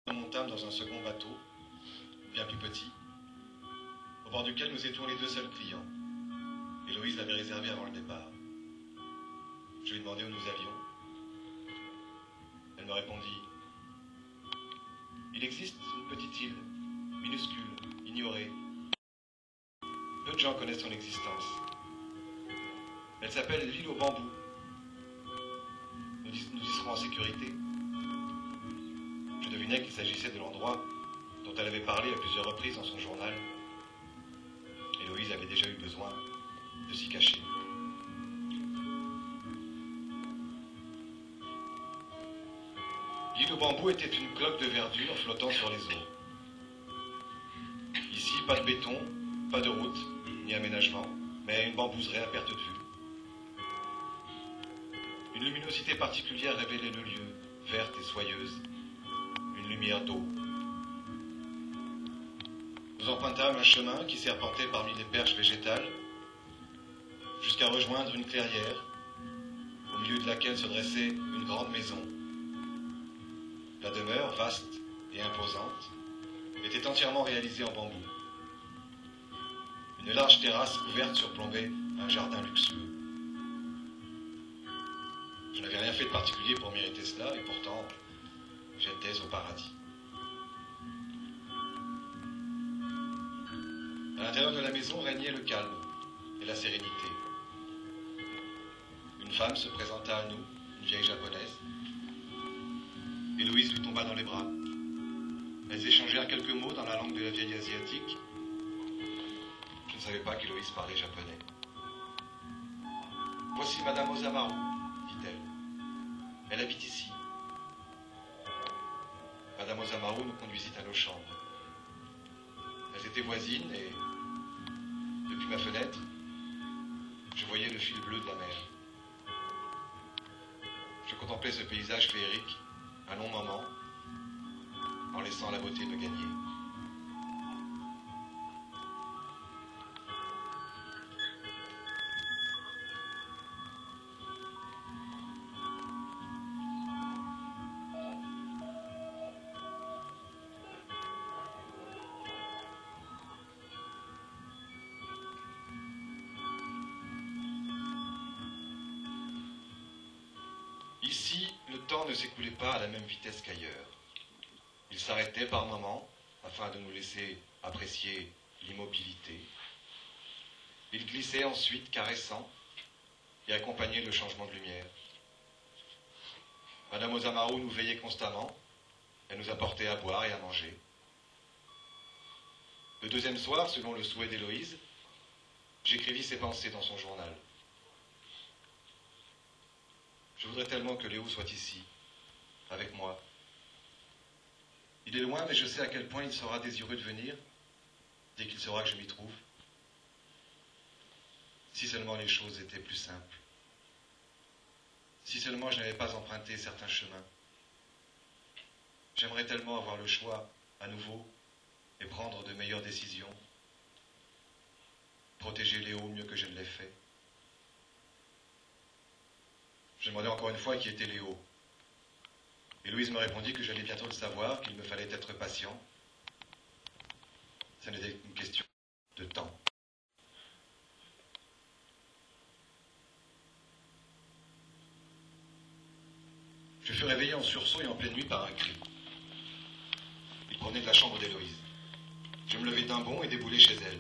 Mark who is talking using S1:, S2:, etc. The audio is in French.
S1: Nous montâmes dans un second bateau, bien plus petit, au bord duquel nous étions les deux seuls clients. Héloïse l'avait réservé avant le départ. Je lui demandai où nous allions. Elle me répondit: il existe une petite île, minuscule, ignorée. Peu de gens connaissent son existence. Elle s'appelle l'île aux bambous. Nous y serons en sécurité. Je devinais qu'il s'agissait de l'endroit dont elle avait parlé à plusieurs reprises dans son journal. Héloïse avait déjà eu besoin de s'y cacher. L'île aux bambous était une cloque de verdure flottant sur les eaux. Ici, pas de béton, pas de route, ni aménagement, mais une bambouserie à perte de vue. Une luminosité particulière révélait le lieu, verte et soyeuse, une lumière d'eau. Nous empruntâmes un chemin qui serpentait parmi les perches végétales, jusqu'à rejoindre une clairière, au milieu de laquelle se dressait une grande maison. La demeure, vaste et imposante, était entièrement réalisée en bambou. Une large terrasse couverte surplombait un jardin luxueux. Je n'avais rien fait de particulier pour mériter cela, et pourtant, j'étais au paradis. À l'intérieur de la maison régnait le calme et la sérénité. Une femme se présenta à nous, une vieille japonaise. Héloïse lui tomba dans les bras. Elles échangèrent quelques mots dans la langue de la vieille asiatique. Je ne savais pas qu'Héloïse parlait japonais. « Voici Madame Osamu, dit-elle. Elle habite ici. » Madame Osamu nous conduisit à nos chambres. Elles étaient voisines et, depuis ma fenêtre, je voyais le fil bleu de la mer. Je contemplais ce paysage féerique un long moment, en laissant la beauté me gagner. Ici, le temps ne s'écoulait pas à la même vitesse qu'ailleurs. Il s'arrêtait par moments, afin de nous laisser apprécier l'immobilité. Il glissait ensuite, caressant, et accompagnait le changement de lumière. Madame Osamu nous veillait constamment. Elle nous apportait à boire et à manger. Le deuxième soir, selon le souhait d'Héloïse, j'écrivis ses pensées dans son journal. Je voudrais tellement que Léo soit ici, avec moi. Il est loin, mais je sais à quel point il sera désireux de venir, dès qu'il saura que je m'y trouve. Si seulement les choses étaient plus simples. Si seulement je n'avais pas emprunté certains chemins. J'aimerais tellement avoir le choix, à nouveau, et prendre de meilleures décisions. Protéger Léo mieux que je ne l'ai fait. Je demandai encore une fois qui était Léo. Héloïse me répondit que j'allais bientôt le savoir, qu'il me fallait être patient. Ce n'était qu'une question de temps. Je fus réveillé en sursaut et en pleine nuit par un cri. Il provenait de la chambre d'Héloïse. Je me levai d'un bond et déboulai chez elle.